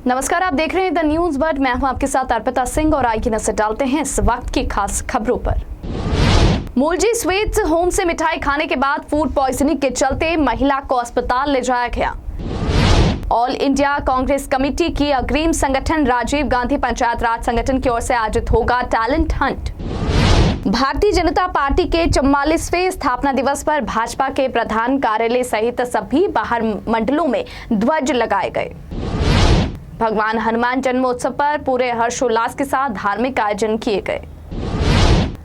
नमस्कार, आप देख रहे हैं द न्यूज वर्ल्ड। मैं हूं आपके साथ अर्पिता सिंह और आइए नजर डालते हैं इस वक्त की खास खबरों पर। मूलजी स्वीट्स होम से मिठाई खाने के बाद फूड पॉइजनिंग के चलते महिला को अस्पताल ले जाया गया। ऑल इंडिया कांग्रेस कमेटी की अग्रिम संगठन राजीव गांधी पंचायत राज संगठन की ओर से आयोजित होगा talent Hunt. Bharatiya Janata party के 44वें स्थापना दिवस पर भाजपा के प्रधान कार्यालय सहित सभी बाहर मंडलों में ध्वज लगाए गए। भगवान हनुमान जन्मोत्सव पर पूरे हर्षोल्लास के साथ धार्मिक आयोजन किए गए।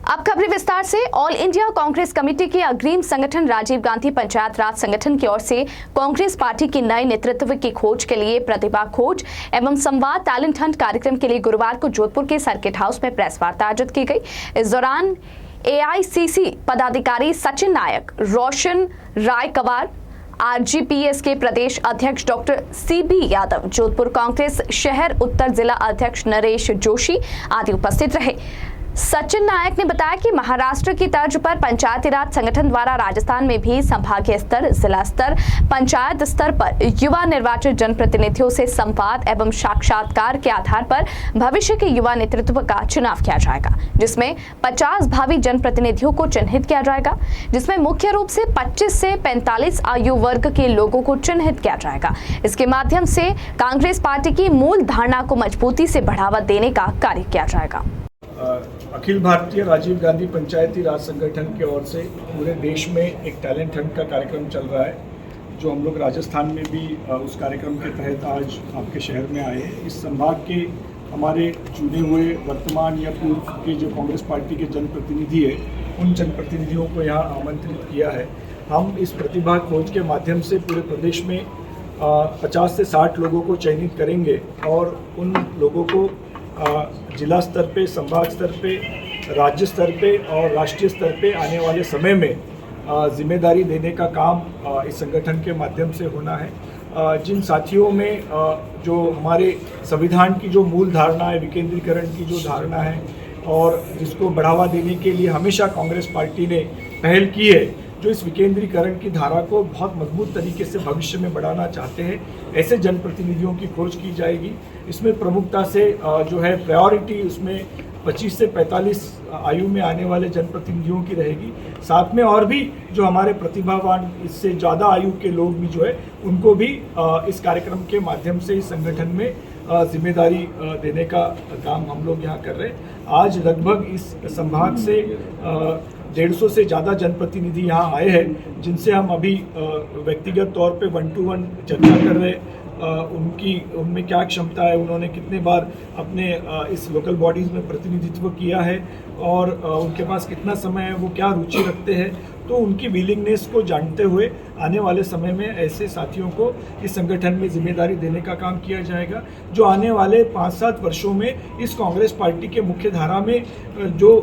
अब खबरें विस्तार से। ऑल इंडिया कांग्रेस कमेटी के अग्रिम संगठन राजीव गांधी पंचायत राज संगठन की ओर से कांग्रेस पार्टी की नए नेतृत्व की खोज के लिए प्रतिभा खोज एवं संवाद टैलेंट हंट कार्यक्रम के लिए गुरुवार को जोधपुर के सर्किट हाउस में प्रेस वार्ता आयोजित की गई। इस दौरान AICC पदाधिकारी सचिन नायक, रोशन राय कवार, RGPS के प्रदेश अध्यक्ष डॉक्टर CB यादव, जोधपुर कांग्रेस शहर उत्तर जिला अध्यक्ष नरेश जोशी आदि उपस्थित रहे। सचिन नायक ने बताया कि महाराष्ट्र की तर्ज पर पंचायती राज संगठन द्वारा राजस्थान में भी संभागीय स्तर, जिला स्तर, पंचायत स्तर पर युवा निर्वाचित जनप्रतिनिधियों से संवाद एवं साक्षात्कार के आधार पर भविष्य के युवा नेतृत्व का चुनाव किया जाएगा, जिसमें 50 भावी जनप्रतिनिधियों को चिन्हित किया जाएगा, जिसमें मुख्य रूप से 25 से 45 आयु वर्ग के लोगों को चिन्हित किया जाएगा। इसके माध्यम से कांग्रेस पार्टी की मूल धारणा को मजबूती से बढ़ावा देने का कार्य किया जाएगा। अखिल भारतीय राजीव गांधी पंचायती राज संगठन की ओर से पूरे देश में एक टैलेंट हंट का कार्यक्रम चल रहा है, जो हम लोग राजस्थान में भी उस कार्यक्रम के तहत आज आपके शहर में आए हैं। इस संभाग के हमारे चुने हुए वर्तमान या पूर्व के जो कांग्रेस पार्टी के जनप्रतिनिधि है, उन जनप्रतिनिधियों को यहाँ आमंत्रित किया है। हम इस प्रतिभा खोज के माध्यम से पूरे प्रदेश में 50 से 60 लोगों को चयनित करेंगे और उन लोगों को जिला स्तर पे, संभाग स्तर पे, राज्य स्तर पे और राष्ट्रीय स्तर पे आने वाले समय में जिम्मेदारी देने का काम इस संगठन के माध्यम से होना है। जिन साथियों में जो हमारे संविधान की जो मूल धारणा है, विकेंद्रीकरण की जो धारणा है और जिसको बढ़ावा देने के लिए हमेशा कांग्रेस पार्टी ने पहल की है, जो इस विकेंद्रीकरण की धारा को बहुत मजबूत तरीके से भविष्य में बढ़ाना चाहते हैं, ऐसे जनप्रतिनिधियों की खोज की जाएगी। इसमें प्रमुखता से जो है प्रायोरिटी उसमें 25 से 45 आयु में आने वाले जनप्रतिनिधियों की रहेगी। साथ में और भी जो हमारे प्रतिभावान, इससे ज़्यादा आयु के लोग भी जो है उनको भी इस कार्यक्रम के माध्यम से इस संगठन में जिम्मेदारी देने का काम हम लोग यहाँ कर रहे हैं। आज लगभग इस संभाग से 150 से ज़्यादा जनप्रतिनिधि यहाँ आए हैं, जिनसे हम अभी व्यक्तिगत तौर पे 1-to-1 चर्चा कर रहे हैं। उनमें क्या क्षमता है, उन्होंने कितने बार अपने इस लोकल बॉडीज़ में प्रतिनिधित्व किया है और उनके पास कितना समय है, वो क्या रुचि रखते हैं। तो उनकी विलिंगनेस को जानते हुए आने वाले समय में ऐसे साथियों को इस संगठन में जिम्मेदारी देने का काम किया जाएगा, जो आने वाले 5-7 वर्षों में इस कांग्रेस पार्टी के मुख्य धारा में जो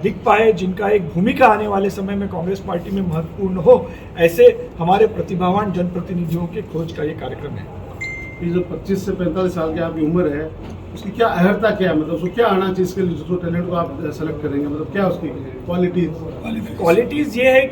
दिख पाए, जिनका एक भूमिका आने वाले समय में कांग्रेस पार्टी में महत्वपूर्ण हो, ऐसे हमारे प्रतिभावान जनप्रतिनिधियों के खोज का ये कार्यक्रम है। ये जो 25 से 45 साल की आपकी उम्र है, उसकी क्या अहर्ता क्या है, मतलब उसको क्या आना चाहिए इसके लिए, जो टैलेंट को आप सेलेक्ट करेंगे, मतलब क्या उसकी क्वालिटीज़ ये है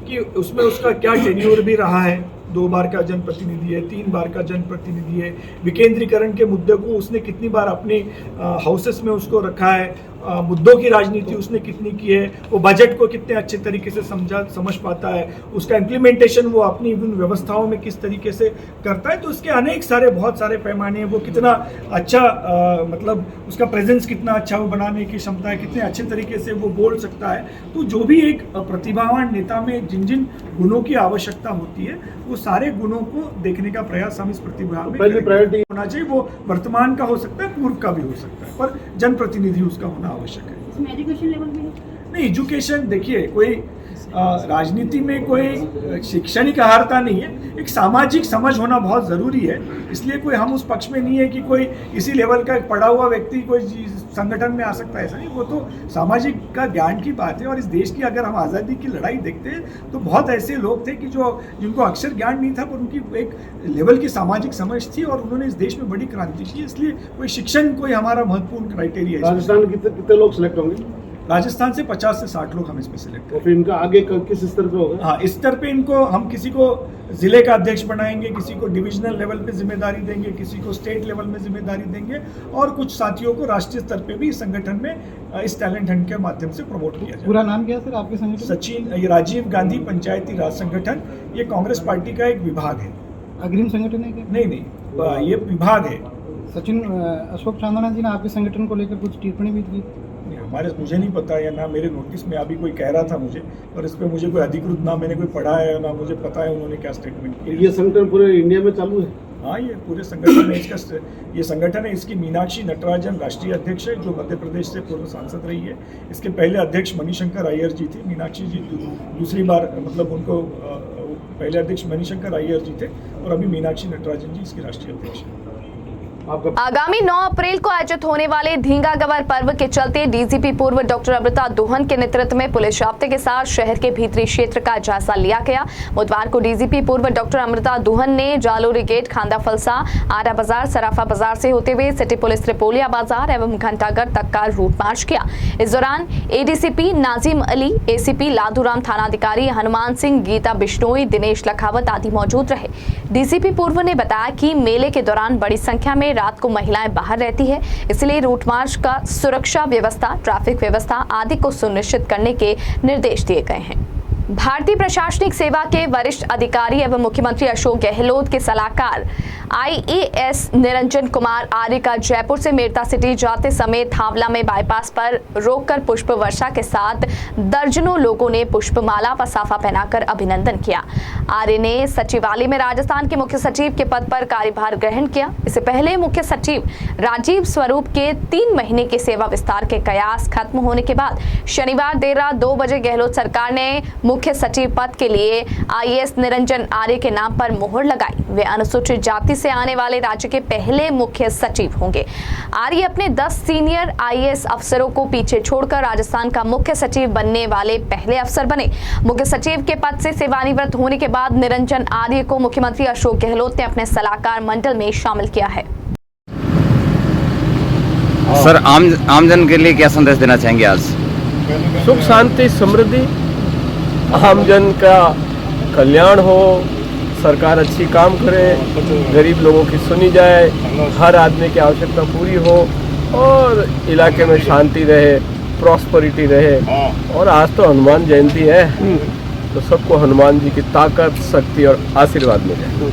कि उसमें उसका क्या टेन्योर भी रहा है, 2 बार का जनप्रतिनिधि है, 3 बार का जनप्रतिनिधि है, विकेंद्रीकरण के मुद्दे को उसने कितनी बार अपने हाउसेस में उसको रखा है, मुद्दों की राजनीति उसने कितनी की है, वो बजट को कितने अच्छे तरीके से समझ पाता है, उसका इम्प्लीमेंटेशन वो अपनी विभिन्न व्यवस्थाओं में किस तरीके से करता है। तो उसके अनेक सारे बहुत सारे पैमाने हैं। वो कितना अच्छा मतलब उसका प्रेजेंस कितना अच्छा वो बनाने की क्षमता है, कितने अच्छे तरीके से वो बोल सकता है। तो जो भी एक प्रतिभावान नेता में जिन जिन गुणों की आवश्यकता होती है, वो सारे गुणों को देखने का प्रयास हम इस प्रतिभा में प्रायोरिटी होना चाहिए। वो वर्तमान का हो सकता है, पूर्व का भी हो सकता है, पर जनप्रतिनिधि उसका होना आवश्यक है। इसमें एजुकेशन लेवल भी नहीं, एजुकेशन देखिए, कोई राजनीति में कोई शैक्षणिक अहर्ता नहीं है, एक सामाजिक समझ होना बहुत ज़रूरी है। इसलिए कोई हम उस पक्ष में नहीं है कि कोई इसी लेवल का पढ़ा हुआ व्यक्ति कोई संगठन में आ सकता है, ऐसा नहीं। वो तो सामाजिक का ज्ञान की बात है। और इस देश की अगर हम आज़ादी की लड़ाई देखते हैं तो बहुत ऐसे लोग थे कि जिनको अक्षर ज्ञान नहीं था, पर उनकी एक लेवल की सामाजिक समझ थी और उन्होंने इस देश में बड़ी क्रांति की। इसलिए कोई शिक्षण कोई हमारा महत्वपूर्ण क्राइटेरिया है। राजस्थान कितने लोग सिलेक्ट होंगे? राजस्थान से 50 से 60 लोग हम इसमें सिलेक्ट और फिर इनका आगे किस स्तर पे होगा? हाँ, इस स्तर पे इनको हम किसी को जिले का अध्यक्ष बनाएंगे, किसी को डिविजनल लेवल पे जिम्मेदारी देंगे, किसी को स्टेट लेवल में जिम्मेदारी देंगे और कुछ साथियों को राष्ट्रीय स्तर पे भी इस संगठन में इस टैलेंट हंट के माध्यम से प्रमोट किया जाए। पूरा नाम क्या है सर आपके संगठन? सचिन, ये राजीव गांधी पंचायती राज संगठन, ये कांग्रेस पार्टी का एक विभाग है। अग्रिम संगठन है क्या? नहीं, ये विभाग है। सचिन अशोक चांदना जी ने आपके संगठन को लेकर कुछ टिप्पणी भी की? मुझे नहीं पता या ना मेरे नोटिस में अभी कोई कह रहा था मुझे, और इस पे मुझे कोई अधिकृत ना मैंने कोई पढ़ा है ना मुझे पता है उन्होंने क्या स्टेटमेंट किया। ये संगठन पूरे इंडिया में चालू है? हाँ, ये पूरे संगठन में ये संगठन है। इसकी मीनाक्षी नटराजन राष्ट्रीय अध्यक्ष है, जो मध्य प्रदेश से पूर्व सांसद रही है। इसके पहले अध्यक्ष मणिशंकर अय्यर जी थे। मीनाक्षी जी दूसरी बार, मतलब उनको पहले अध्यक्ष मणिशंकर अय्यर जी थे और अभी मीनाक्षी नटराजन जी इसकी राष्ट्रीय अध्यक्ष है। आगामी 9 अप्रैल को आयोजित होने वाले धींगा गवर पर्व के चलते डीजीपी पूर्व डॉक्टर अमृता दोहन के नेतृत्व में पुलिस जाब्ते के साथ शहर के भीतरी क्षेत्र का जायजा लिया गया। बुधवार को डीजीपी पूर्व डॉक्टर अमृता दोहन ने जालोरी गेट, खांदा फलसा, आरा बाजार, सराफा बाजार से होते हुए सिटी पुलिस त्रिपोलिया बाजार एवं घंटाघर तक का रूट मार्च किया। इस दौरान एडीसीपी नाजिम अली, एसीपी लादूराम, थानाधिकारी हनुमान सिंह, गीता बिश्नोई, दिनेश लखावत आदि मौजूद रहे। डीसीपी पूर्व ने बताया कि मेले के दौरान बड़ी संख्या में रात को महिलाएं बाहर रहती है, इसलिए रूट मार्च का सुरक्षा व्यवस्था, ट्रैफिक व्यवस्था आदि को सुनिश्चित करने के निर्देश दिए गए हैं। भारतीय प्रशासनिक सेवा के वरिष्ठ अधिकारी एवं मुख्यमंत्री अशोक गहलोत के सलाहकार आईएएस निरंजन कुमार आर्य का जयपुर से मेरता सिटी जाते समय थावला में बाईपास पर रोककर पुष्प वर्षा के साथ दर्जनों लोगों ने पुष्पमाला व साफा पहनाकर अभिनंदन किया। आर्य ने सचिवालय में राजस्थान के मुख्य सचिव के पद पर कार्यभार ग्रहण किया। इससे पहले मुख्य सचिव राजीव स्वरूप के 3 महीने के सेवा विस्तार के कयास खत्म होने के बाद शनिवार देर रात 2 बजे गहलोत सरकार ने मुख्य सचिव पद के लिए आईएएस निरंजन आर्य के नाम पर मोहर लगाई। वे अनुसूचित जाति से आने वाले राज्य के पहले मुख्य सचिव होंगे। आर्य अपने 10 सीनियर आईएएस अफसरों को पीछे छोड़कर राजस्थान का मुख्य सचिव बनने वाले पहले अफसर बने। मुख्य सचिव के पद से सेवानिवृत्त होने के बाद निरंजन आर्य को मुख्यमंत्री अशोक गहलोत ने अपने सलाहकार मंडल में शामिल किया है। सर, आमजन के लिए क्या संदेश देना चाहेंगे आज? सुख शांति समृद्धि, आमजन का कल्याण हो, सरकार अच्छी काम करे, गरीब लोगों की सुनी जाए, हर आदमी की आवश्यकता पूरी हो और इलाके में शांति रहे, प्रॉस्पेरिटी रहे। और आज तो हनुमान जयंती है, तो सबको हनुमान जी की ताकत, शक्ति और आशीर्वाद मिले।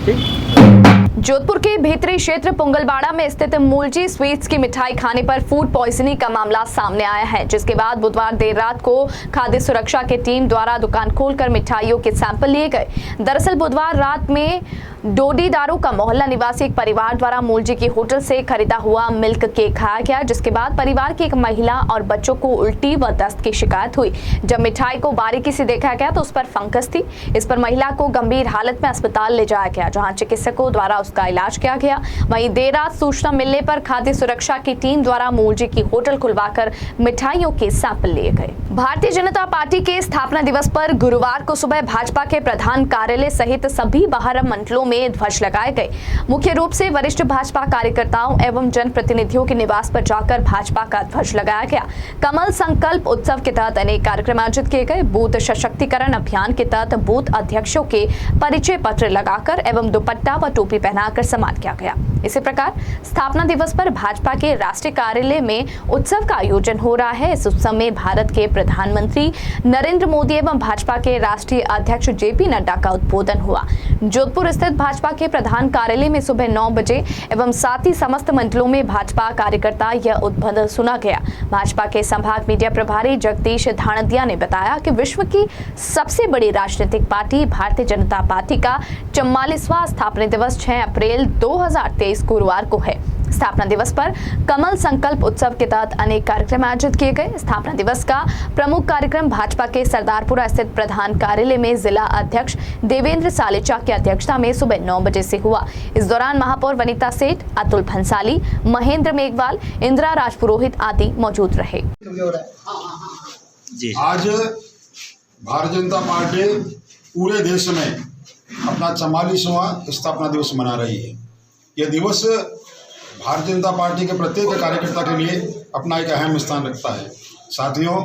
ठीक। जोधपुर के भीतरी क्षेत्र पुंगलवाड़ा में स्थित मूलजी स्वीट्स की मिठाई खाने पर फूड पॉइजनिंग का मामला सामने आया है, जिसके बाद बुधवार देर रात को खाद्य सुरक्षा की टीम द्वारा दुकान खोलकर मिठाइयों के सैंपल लिए गए। दरअसल बुधवार रात में डोडीदारू का मोहल्ला निवासी एक परिवार द्वारा मूलजी की होटल से खरीदा हुआ मिल्क केक खाया गया, जिसके बाद परिवार की एक महिला और बच्चों को उल्टी व दस्त की शिकायत हुई। जब मिठाई को बारीकी से देखा गया तो उस पर फंगस थी। इस पर महिला को गंभीर हालत में अस्पताल ले जाया गया, जहां चिकित्सकों द्वारा उसका इलाज किया गया। वहीं देर रात सूचना मिलने पर खाद्य सुरक्षा की टीम द्वारा मूलजी की होटल खुलवाकर मिठाइयों के सैंपल लिए गए। भारतीय जनता पार्टी के स्थापना दिवस पर गुरुवार को सुबह भाजपा के प्रधान कार्यालय सहित सभी 12 मंडलों में ध्वज लगाए गए। मुख्य रूप से वरिष्ठ भाजपा कार्यकर्ताओं एवं जनप्रतिनिधियों के निवास पर जाकर भाजपा का ध्वज लगाया गया। कमल संकल्प उत्सव के तहत अनेक कार्यक्रम आयोजित किए गए। बूथ सशक्तिकरण अभियान के तहत बूथ अध्यक्षों के परिचय पत्र लगाकर एवं दुपट्टा व टोपी पहनाकर सम्मान किया गया। इसी प्रकार स्थापना दिवस पर भाजपा के राष्ट्रीय कार्यालय में उत्सव का आयोजन हो रहा है। इस उत्सव में भारत के प्रधानमंत्री नरेंद्र मोदी एवं भाजपा के राष्ट्रीय अध्यक्ष जेपी नड्डा का उद्बोधन हुआ। जोधपुर स्थित भाजपा के प्रधान कार्यालय में सुबह 9 बजे एवं साथ ही समस्त मंडलों में भाजपा कार्यकर्ता यह उद्बोधन सुना गया। भाजपा के संभाग मीडिया प्रभारी जगदीश धाणदिया ने बताया कि विश्व की सबसे बड़ी राजनीतिक पार्टी भारतीय जनता पार्टी का 44वां स्थापना दिवस 6 अप्रैल 2023 गुरुवार को है। स्थापना दिवस पर कमल संकल्प उत्सव के तहत अनेक कार्यक्रम आयोजित किए गए। स्थापना दिवस का प्रमुख कार्यक्रम भाजपा के सरदारपुरा स्थित प्रधान कार्यालय में जिला अध्यक्ष देवेंद्र सालेचा की अध्यक्षता में सुबह 9 बजे से हुआ। इस दौरान महापौर वनिता सेठ, अतुल भंसाली, महेंद्र मेघवाल, इंदिरा राजपुरोहित आदि मौजूद रहे। आज भारतीय जनता पार्टी पूरे देश में अपना 44वां स्थापना दिवस मना रही है। यह दिवस भारतीय जनता पार्टी के प्रत्येक कार्यकर्ता के लिए अपना एक अहम स्थान रखता है। साथियों,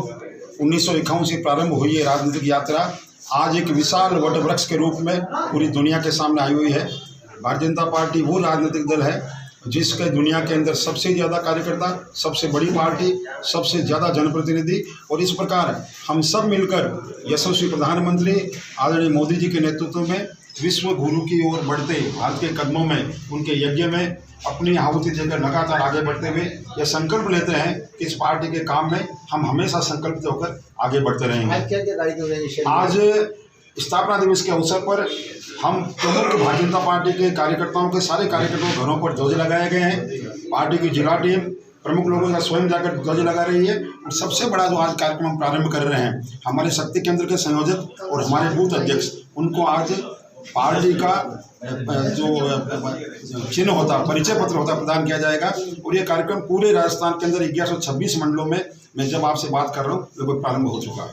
1951 से प्रारंभ हुई ये राजनीतिक यात्रा आज एक विशाल वटवृक्ष के रूप में पूरी दुनिया के सामने आई हुई है। भारतीय जनता पार्टी वो राजनीतिक दल है जिसके दुनिया के अंदर सबसे ज़्यादा कार्यकर्ता, सबसे बड़ी पार्टी, सबसे ज़्यादा जनप्रतिनिधि, और इस प्रकार हम सब मिलकर यशस्वी प्रधानमंत्री आदरणीय मोदी जी के नेतृत्व में विश्व गुरु की ओर बढ़ते भारत के कदमों में, उनके यज्ञ में अपनी आहुति देकर लगातार आगे बढ़ते हुए यह संकल्प लेते हैं कि इस पार्टी के काम में हम हमेशा संकल्पित होकर आगे बढ़ते रहेंगे। आज स्थापना दिवस के अवसर पर हम प्रमुख भारतीय जनता पार्टी के कार्यकर्ताओं के सारे कार्यकर्ताओं के घरों पर ध्वज लगाए गए हैं। पार्टी की जिला टीम प्रमुख लोगों का स्वयं जाकर ध्वज लगा रही है। और सबसे बड़ा जो आज कार्यक्रम हम प्रारंभ कर रहे हैं, हमारे शक्ति केंद्र के संयोजक और हमारे बूथ अध्यक्ष, उनको आज पार्टी का जो चिन्ह होता, परिचय पत्र होता, प्रदान किया जाएगा। और ये कार्यक्रम पूरे राजस्थान के अंदर 1126 मंडलों में, मैं जब आपसे बात कर रहा हूँ, लगभग प्रारंभ हो चुका है।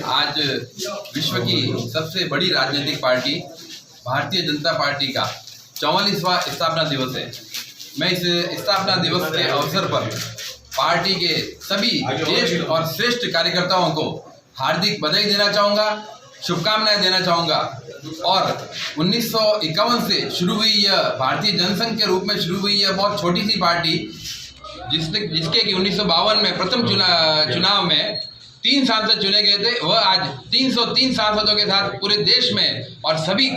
आज विश्व की सबसे बड़ी राजनीतिक पार्टी भारतीय जनता पार्टी का 44वां स्थापना दिवस है। मैं इस स्थापना दिवस के अवसर पर पार्टी के सभी ज्येष्ठ और श्रेष्ठ कार्यकर्ताओं को हार्दिक बधाई देना चाहूँगा, शुभकामनाएं देना चाहूँगा। और 1951 से शुरू हुई यह भारतीय जनसंघ के रूप में शुरू हुई यह बहुत छोटी सी पार्टी, जिसके कि 1952 में प्रथम चुनाव में 3 सांसद चुने गए थे, वह आज 303 सांसदों के साथ पूरे देश में और सभी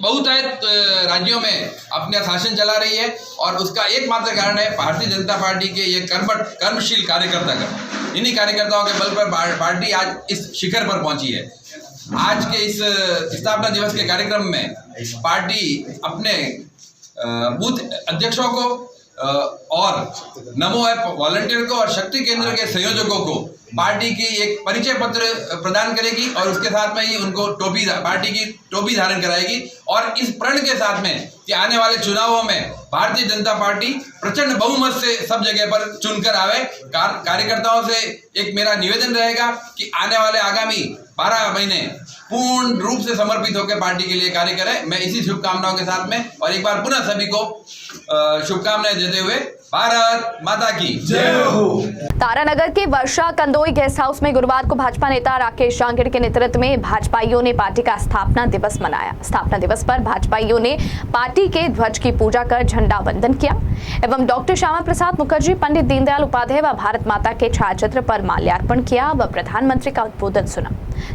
बहुतायत राज्यों में अपना शासन चला रही है। और उसका एकमात्र कारण है भारतीय जनता पार्टी के ये कर्मशील कार्यकर्ता का। इन्हीं कार्यकर्ताओं के बल पर पार्टी आज इस शिखर पर पहुंची है। आज के इस स्थापना दिवस के कार्यक्रम में पार्टी अपने बूथ अध्यक्षों को और नमो ऐप वॉलंटियर को और शक्ति केंद्र के संयोजकों को पार्टी की एक परिचय पत्र प्रदान करेगी और उसके साथ में ही उनको पार्टी की टोपी धारण कराएगी। और इस प्रण के साथ में कि आने वाले चुनावों में भारतीय जनता पार्टी प्रचंड बहुमत से सब जगह पर चुनकर आवे। कार्यकर्ताओं से एक मेरा निवेदन रहेगा कि आने वाले आगामी 12 महीने पूर्ण रूप से समर्पित होकर पार्टी के लिए कार्य करें। मैं इसी शुभकामनाओं के साथ में और एक बार पुनः सभी को शुभकामनाएं देते हुए भारत माता की जय हो। तारानगर के वर्षा कंदोई गेस्ट हाउस में गुरुवार को भाजपा नेता राकेश जांगिड़ के नेतृत्व में भाजपाइयों ने पार्टी का स्थापना दिवस मनाया। स्थापना दिवस पर भाजपाइयों ने पार्टी के ध्वज की पूजा कर झंडा वंदन किया एवं डॉक्टर श्यामा प्रसाद मुखर्जी, पंडित दीनदयाल उपाध्याय व भारत माता के छायाचित्र पर माल्यार्पण किया व प्रधानमंत्री का उद्बोधन सुना।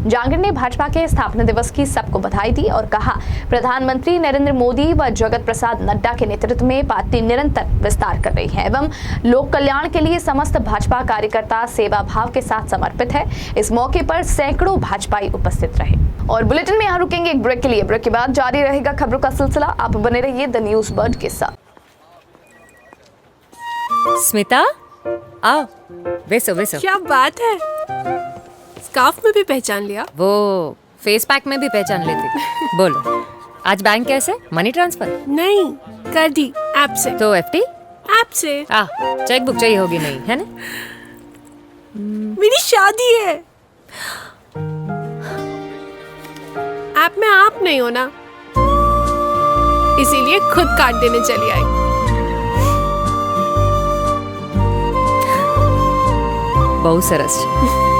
जांगिड़ ने भाजपा के स्थापना दिवस की सबको बधाई दी और कहा, प्रधानमंत्री नरेंद्र मोदी व जगत प्रसाद नड्डा के नेतृत्व में पार्टी निरंतर विस्तार कर रही है एवं लोक कल्याण के लिए समस्त भाजपा कार्यकर्ता सेवा भाव के साथ समर्पित है। इस मौके पर सैकड़ों भाजपाई उपस्थित रहे। और बुलेटिन में यहाँ रुकेंगे एक ब्रेक के लिए। ब्रेक के बाद जारी रहेगा खबरों का सिलसिला। आप बने रहिए द न्यूज बर्ड के साथ। स्मिता, आओ, बेसो। क्या बात है, स्कार्फ में भी पहचान लिया? वो फेस पैक में भी पहचान लेती। बोलो, आज बैंक कैसे? Money transfer? नहीं, कर दी ऐप से। तो एफडी? ऐप से। चेक बुक चाहिए होगी नहीं, है ना? मेरी शादी है। ऐप में आप नहीं हो ना, इसीलिए खुद कार्ड देने चली आई। बहुत सरस।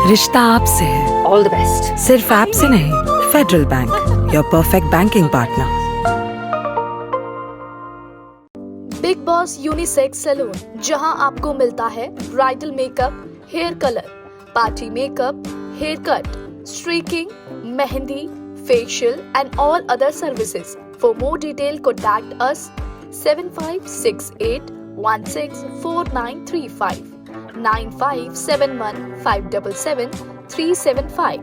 रिश्ता आपसे है। All the best. सिर्फ ऐप से नहीं, Federal Bank, your perfect banking partner. Big Boss unisex salon, जहां आपको मिलता है bridal makeup, hair colour, party makeup, hair cut, streaking, mehndi, facial and all other services. For more detail contact us 7568 164935 9571 577 375.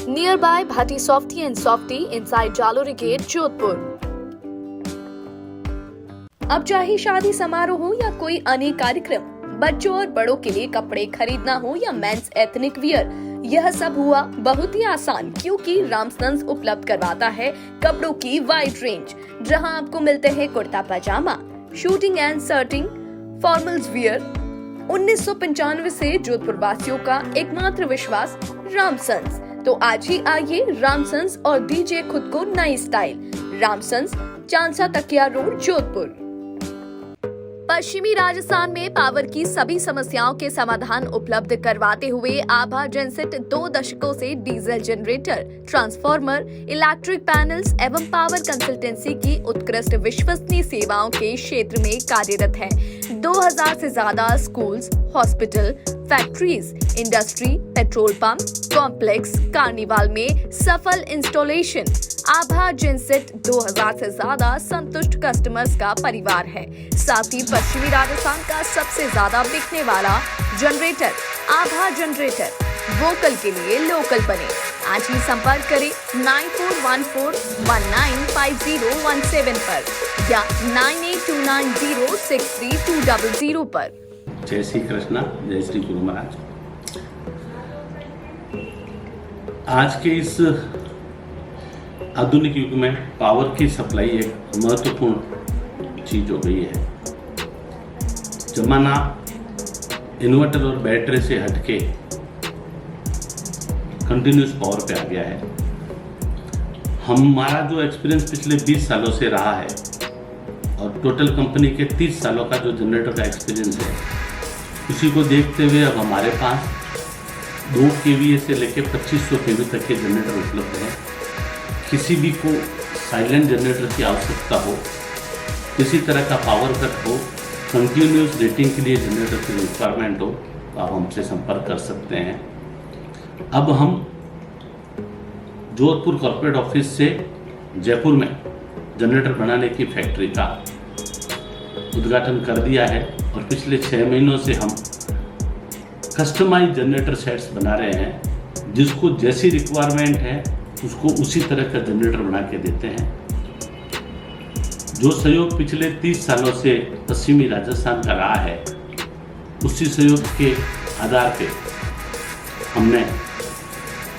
Nearby Bhatti Softy and Softy inside Jalori Gate, Jodhpur. अब चाहे शादी समारोह हो या कोई अन्य कार्यक्रम, बच्चों और बड़ों के लिए कपड़े खरीदना हो या मेंस एथनिक वियर, यह सब हुआ बहुत ही आसान, क्योंकि रामसन्स उपलब्ध करवाता है कपड़ों की वाइड रेंज, जहां आपको मिलते हैं kurta pyjama, suiting and shirting, formals wear. 1995 से जोधपुर वासियों का एकमात्र विश्वास रामसन्स। तो आज ही आइए रामसन्स और दीजिए खुद को नई स्टाइल। रामसन्स चांसा तकिया रोड, जोधपुर। पश्चिमी राजस्थान में पावर की सभी समस्याओं के समाधान उपलब्ध करवाते हुए आभा जनसेट 2 दशकों से diesel generator, transformer, electric panels एवं पावर कंसल्टेंसी की उत्कृष्ट विश्वसनीय सेवाओं के क्षेत्र में कार्यरत है। 2000 से ज्यादा schools, hospital, factories, industry, petrol pump, complex, carnival में सफल इंस्टॉलेशन। आभा जनसेट 2000 से ज्यादा संतुष्ट कस्टमर्स का परिवार है। साथ ही पश्चिमी राजस्थान का सबसे ज्यादा बिकने वाला जनरेटर आभा जनरेटर। वोकल के लिए लोकल बने। आज ही संपर्क करें 9414195017 पर या 9829063200 पर। जय श्री कृष्णा, जय श्री गुरु महाराज। आज के इस आधुनिक युग में पावर की सप्लाई एक महत्वपूर्ण चीज हो गई है। जमाना इन्वर्टर और बैटरी से हटके कंटिन्यूस पावर पे आ गया है। हमारा जो एक्सपीरियंस पिछले 20 सालों से रहा है और टोटल कंपनी के 30 सालों का जो जनरेटर का एक्सपीरियंस है, उसी को देखते हुए अब हमारे पास 2 kVA से लेकर 2500 kV तक के जनरेटर उपलब्ध हैं। किसी भी को साइलेंट जनरेटर की आवश्यकता हो, किसी तरह का पावर कट हो, कंटिन्यूस रेटिंग के लिए जनरेटर की रिक्वायरमेंट हो, तो आप हमसे संपर्क कर सकते हैं। अब हम जोधपुर कॉर्पोरेट ऑफिस से जयपुर में जनरेटर बनाने की फैक्ट्री का उद्घाटन कर दिया है और पिछले 6 महीनों से हम कस्टमाइज जनरेटर सेट्स बना रहे हैं। जिसको जैसी रिक्वायरमेंट है उसको उसी तरह का जनरेटर बना के देते हैं। जो सहयोग पिछले 30 सालों से पश्चिमी राजस्थान का रहा है, उसी सहयोग के आधार पे हमने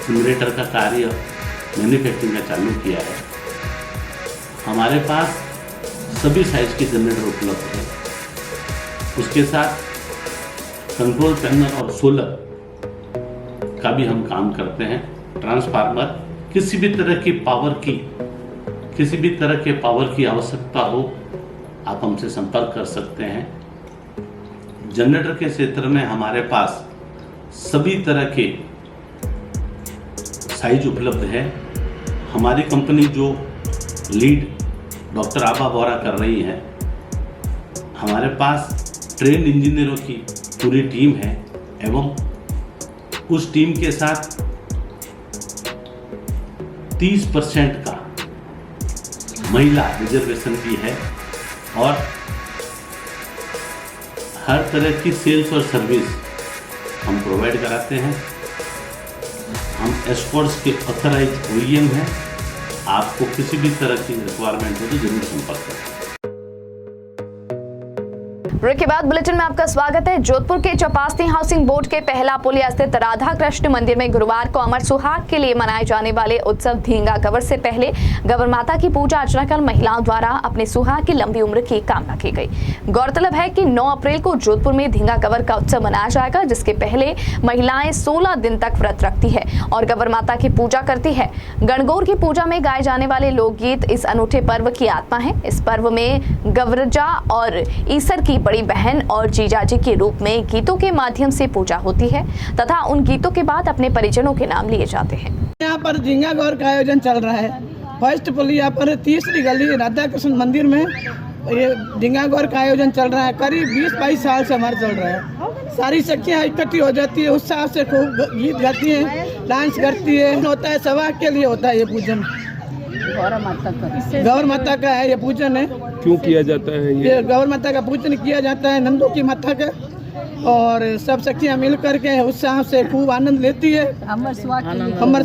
जनरेटर का कार्य मैन्युफैक्चरिंग का चालू किया है। हमारे पास सभी साइज के जनरेटर उपलब्ध है। उसके साथ कंट्रोल पैनल और सोलर का भी हम काम करते हैं। ट्रांसफार्मर, किसी भी तरह के पावर की आवश्यकता हो, आप हमसे संपर्क कर सकते हैं। जनरेटर के क्षेत्र में हमारे पास सभी तरह के साइज उपलब्ध है। हमारी कंपनी जो लीड डॉक्टर आभा बोरा कर रही है, हमारे पास ट्रेन इंजीनियरों की पूरी टीम है एवं उस टीम के साथ 30% का महिला रिजर्वेशन भी है और हर तरह की सेल्स और सर्विस हम प्रोवाइड कराते हैं। हम एस्कॉर्ट्स के ऑथराइज OEM हैं। आपको किसी भी तरह की रिक्वायरमेंट हो तो जरूर संपर्क करें। ब्रेक के बाद बुलेटिन में आपका स्वागत है। जोधपुर के चौपास्ती हाउसिंग बोर्ड के पहला पुलिया स्थित राधा कृष्ण मंदिर में गुरुवार को अमर सुहाग के लिए मनाए जाने वाले उत्सव धींगा गवर से पहले गवर माता की पूजा अर्चना कर महिलाओं द्वारा अपने सुहाग की लंबी उम्र की कामना की गई। गौरतलब है कि 9 अप्रैल को जोधपुर में धींगा गवर का उत्सव मनाया जाएगा, जिसके पहले महिलाएं 16 दिन तक व्रत रखती है और गवर माता की पूजा करती है। गणगौर की पूजा में गाए जाने वाले लोकगीत इस अनूठे पर्व की आत्मा है। इस पर्व में गवरजा और ईसर की बड़ी बहन और जीजाजी के रूप में गीतों के माध्यम से पूजा होती है तथा उन गीतों के बाद अपने परिजनों के नाम लिए जाते हैं। यहाँ पर धींगा गौर का आयोजन चल रहा है। फर्स्ट पुलिया पर 3री गली राधा कृष्ण मंदिर में ये धींगा गौर का आयोजन चल रहा है। करीब 20-22 साल से हमारा चल रहा है। सारी सखियाँ इकट्ठी हो जाती है, उत्साह से खूब गीत गाती है, डांस करती है। होता है सवा के लिए होता है ये पूजन, गौर माता का है ये पूजन है। क्यों किया जाता है ये गौर माता का पूजन किया जाता है, नंदू की माता का, और सब सखियाँ मिल करके उत्साह से खूब आनंद लेती है। अमर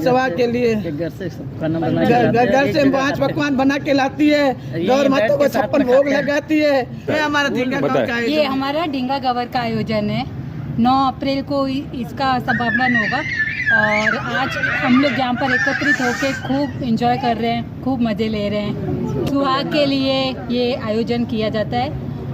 सवा के लिए घर से 5 पकवान बना के लाती है। गौर माता को 56 भोग लगाती है। ये हमारा धींगा गवर का ये हमारा धींगा गवर का आयोजन है। 9 अप्रैल को इसका समापन होगा और आज हम लोग यहाँ पर एकत्रित होकर खूब एंजॉय कर रहे हैं, खूब मज़े ले रहे हैं। सुहाग के लिए ये आयोजन किया जाता है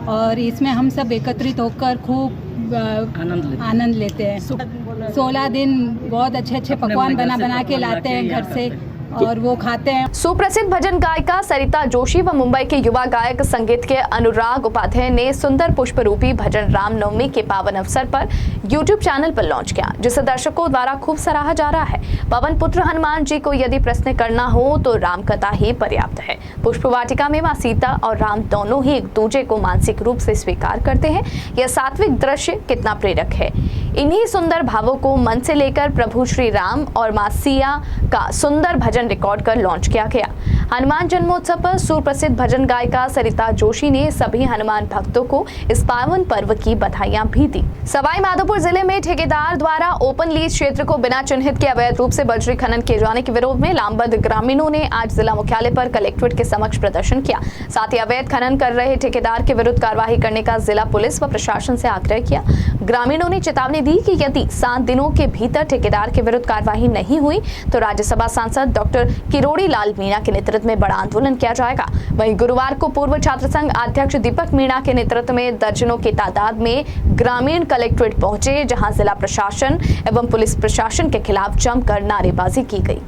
और इसमें हम सब एकत्रित होकर खूब आनंद लेते हैं। 16 दिन बहुत अच्छे पकवान बना के लाते हैं घर से और वो खाते हैं। सुप्रसिद्ध भजन गायिका सरिता जोशी व मुंबई के युवा गायक संगीत के अनुराग उपाध्याय ने सुंदर पुष्प रूपी भजन रामनवमी के पावन अवसर पर YouTube चैनल पर लॉन्च किया, जिसे दर्शकों द्वारा खूब सराहा जा रहा है। पवन पुत्र हनुमान जी को यदि प्रश्न करना हो तो राम कथा ही पर्याप्त है। पुष्प वाटिका में मां सीता और राम दोनों ही एक दूसरे को मानसिक रूप से स्वीकार करते हैं। यह सात्विक दृश्य कितना प्रेरक है। इन्हीं सुंदर भावों को मन से लेकर प्रभु श्री राम और मां सिया का सुंदर भजन रिकॉर्ड कर लॉन्च किया गया। हनुमान जन्मोत्सव पर सुप्रसिद्ध भजन गायिका सरिता जोशी ने सभी हनुमान भक्तों को इस पावन पर्व की बधाइयां भी दी। सवाई माधोपुर जिले में ठेकेदार द्वारा ओपन लीज क्षेत्र को बिना चिन्हित के अवैध रूप से बजरी खनन किए जाने के विरोध में लामबंद ग्रामीणों ने आज जिला मुख्यालय पर कलेक्ट्रेट के समक्ष प्रदर्शन किया। साथ ही अवैध खनन कर रहे ठेकेदार के विरुद्ध कार्रवाई करने का जिला पुलिस व प्रशासन से आग्रह किया। ग्रामीणों ने चेतावनी दी कि यदि 7 दिनों के भीतर ठेकेदार के विरुद्ध कार्रवाई नहीं हुई तो राज्यसभा सांसद डॉक्टर किरोड़ी लाल मीणा के नेतृत्व में बड़ा आंदोलन किया जाएगा। वहीं गुरुवार को पूर्व छात्र संघ अध्यक्ष दीपक मीणा के नेतृत्व में दर्जनों की तादाद में ग्रामीण कलेक्ट्रेट पहुंचे, जहां जिला प्रशासन एवं पुलिस प्रशासन के खिलाफ जमकर नारेबाजी की गई।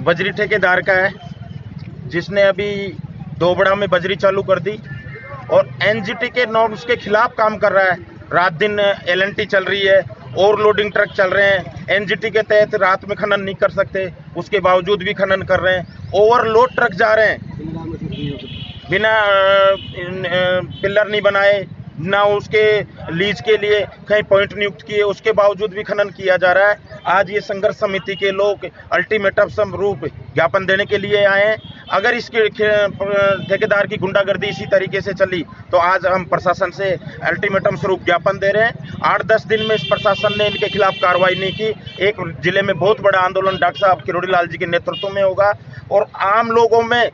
बजरी ठेकेदार का है जिसने अभी दोबड़ा में बजरी चालू कर दी और एनजीटी के नॉर्म्स के खिलाफ काम कर रहा है। रात दिन एलएनटी चल रही है, ओवरलोडिंग ट्रक चल रहे हैं। एनजीटी के तहत रात में खनन नहीं कर सकते, उसके बावजूद भी खनन कर रहे हैं। ओवरलोड ट्रक जा रहे हैं, बिना पिलर नहीं बनाए, ना उसके लीज के लिए कहीं पॉइंट नियुक्त किए, उसके बावजूद भी खनन किया जा रहा है। आज ये संघर्ष समिति के लोग अल्टीमेटम रूप ज्ञापन देने के लिए आए हैं। अगर इसके ठेकेदार की गुंडागर्दी इसी तरीके से चली तो आज हम प्रशासन से अल्टीमेटम स्वरूप ज्ञापन दे रहे हैं। 8-10 दिन में इस प्रशासन ने इनके खिलाफ कार्रवाई नहीं की, एक जिले में बहुत बड़ा आंदोलन डॉक्टर साहब किरोड़ी लाल जी के नेतृत्व में होगा और आम लोगों में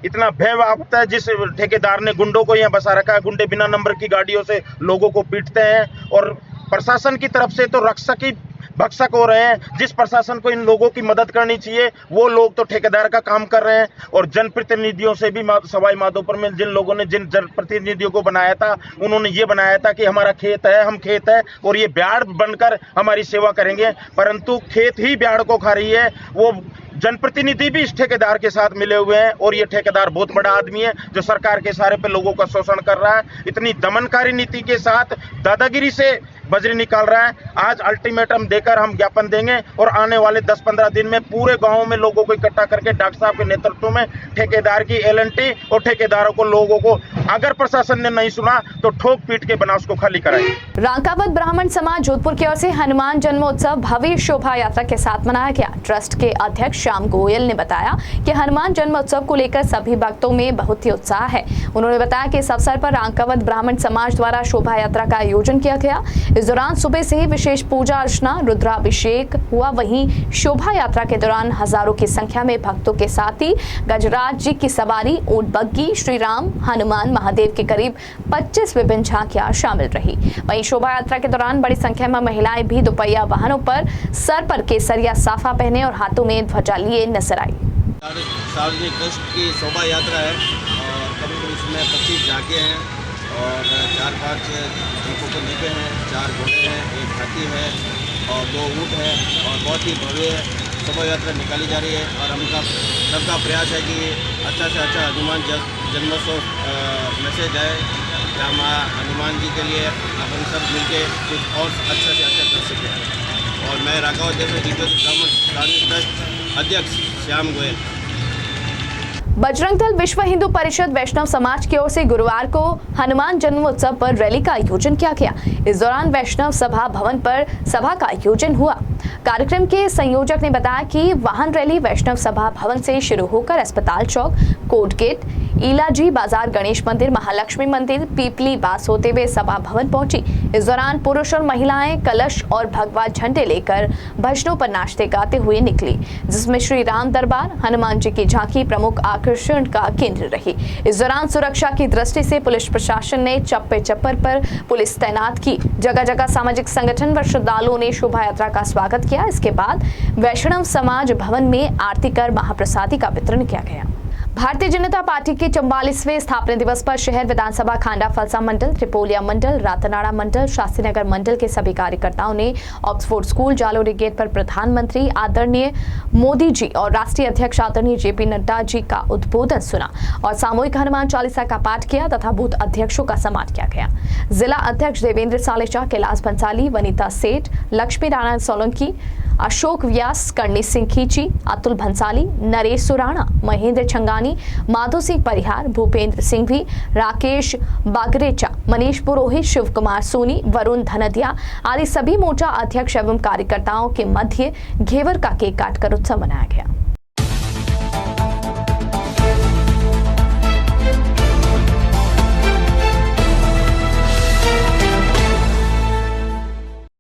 इतना भय व्याप्त है। जिस ठेकेदार ने गुंडों को यहाँ बसा रखा है, गुंडे बिना नंबर की गाड़ियों से लोगों को पीटते हैं और प्रशासन की तरफ से तो रक्षक ही भक्षक हो रहे हैं। जिस प्रशासन को इन लोगों की मदद करनी चाहिए वो लोग तो ठेकेदार का काम कर रहे हैं। और जनप्रतिनिधियों से भी सवाई माधोपुर में जिन लोगों ने जिन जनप्रतिनिधियों को बनाया था, उन्होंने ये बनाया था कि हमारा खेत है, हम खेत है और ये ब्याड़ बनकर हमारी सेवा करेंगे, परंतु खेत ही ब्याड़ को खा रही है। वो जनप्रतिनिधि भी इस ठेकेदार के साथ मिले हुए हैं और ये ठेकेदार बहुत बड़ा आदमी है जो सरकार के सहारे पे लोगों का शोषण कर रहा है। इतनी दमनकारी नीति के साथ दादागिरी से बजरी निकाल रहा है। आज अल्टीमेटम देकर हम ज्ञापन देंगे और आने वाले 10-15 दिन में पूरे गांव में लोगों को इकट्ठा करके डॉक्टर साहब के नेतृत्व में ठेकेदार की एलएनटी और ठेकेदारों को लोगों को अगर प्रशासन ने नहीं सुना तो ठोक पीट के बना उसको खाली कराएं। रांकावत ब्राह्मण समाज जोधपुर की ओर से हनुमान जन्मोत्सव भव्य शोभा यात्रा के साथ मनाया गया। ट्रस्ट के अध्यक्ष श्याम गोयल ने बताया कि हनुमान जन्मोत्सव को लेकर सभी भक्तों में बहुत ही उत्साह है। उन्होंने बताया कि इस अवसर पर रांकावत ब्राह्मण समाज द्वारा शोभा यात्रा का आयोजन किया गया। इस दौरान सुबह से ही विशेष पूजा अर्चना, रुद्राभिषेक हुआ। वहीं शोभा यात्रा के दौरान हजारों की संख्या में भक्तों के साथ ही गजराज जी की सवारी, ऊंट बग्गी, श्री राम, हनुमान, महादेव के करीब 25 विभिन्न झांकियां शामिल रही। वहीं शोभा यात्रा के दौरान बड़ी संख्या में महिलाएं भी दोपहिया वाहनों पर सर पर केसरिया साफा पहने और हाथों में ध्वजा लिए नजर आई। सार्वजनिक ट्रस्ट की शोभा यात्रा है और करीब इसमें 25 झांकियाँ हैं और 4-5 जीपों को दीपे हैं, 4 घोड़े हैं, 1 हाथी है और 2 ऊँट है और बहुत ही भव्य शोभा यात्रा निकाली जा रही है। और हमका सबका प्रयास है कि अच्छा से अच्छा हनुमान जन्मोत्सव मैसेज आए, या माँ हनुमान जी के लिए अपन सब मिलके कुछ और अच्छा से अच्छा कर सकें। और मैं रांकावत जैसे दीपक धार्मिक ट्रस्ट अध्यक्ष श्याम गोयल। बजरंग दल विश्व हिंदू परिषद वैष्णव समाज की ओर से गुरुवार को हनुमान जन्मोत्सव पर रैली का आयोजन किया गया। इस दौरान वैष्णव सभा भवन पर सभा का आयोजन हुआ। कार्यक्रम के संयोजक ने बताया कि वाहन रैली वैष्णव सभा भवन से शुरू होकर अस्पताल चौक, कोर्ट गेट, इलाजी बाजार, गणेश मंदिर, महालक्ष्मी मंदिर, पीपली बास होते हुए सभा भवन पहुंची। इस दौरान पुरुष और महिलाएं कलश और भगवा झंडे लेकर भजनों पर नाचते गाते हुए निकली, जिसमें श्री राम दरबार, हनुमान जी की झांकी प्रमुख आकर्षण का केंद्र रही। इस दौरान सुरक्षा की दृष्टि से पुलिस प्रशासन ने चप्पे चप्पर पर पुलिस तैनात की। जगह जगह सामाजिक संगठन व श्रद्धालुओं ने शोभा यात्रा का स्वागत किया। इसके बाद वैष्णव समाज भवन में आरती कर महाप्रसादी का वितरण किया गया। भारतीय जनता पार्टी के 44वें स्थापना दिवस पर शहर विधानसभा खांडा फलसा मंडल, त्रिपोलिया मंडल, रातनाड़ा मंडल, शास्त्रीनगर मंडल के सभी कार्यकर्ताओं ने ऑक्सफोर्ड स्कूल जालोरी गेट पर प्रधानमंत्री आदरणीय मोदी जी और राष्ट्रीय अध्यक्ष आदरणीय जेपी नड्डा जी का उद्बोधन सुना और सामूहिक हनुमान चालीसा का पाठ किया तथा बूथ अध्यक्षों का सम्मान किया गया। जिला अध्यक्ष देवेंद्र सालेचा, कैलाश बंसाली, वनीता सेठ, लक्ष्मी नारायण सोलंकी, अशोक व्यास, करणी सिंह खींची, अतुल भंसाली, नरेश सुराणा, महेंद्र छंगानी, माधो सिंह परिहार, भूपेंद्र सिंह भी, राकेश बागरेचा, मनीष पुरोहित, शिव कुमार सोनी, वरुण धनदिया आदि सभी मोर्चा अध्यक्ष एवं कार्यकर्ताओं के मध्य घेवर का केक काटकर उत्सव मनाया गया।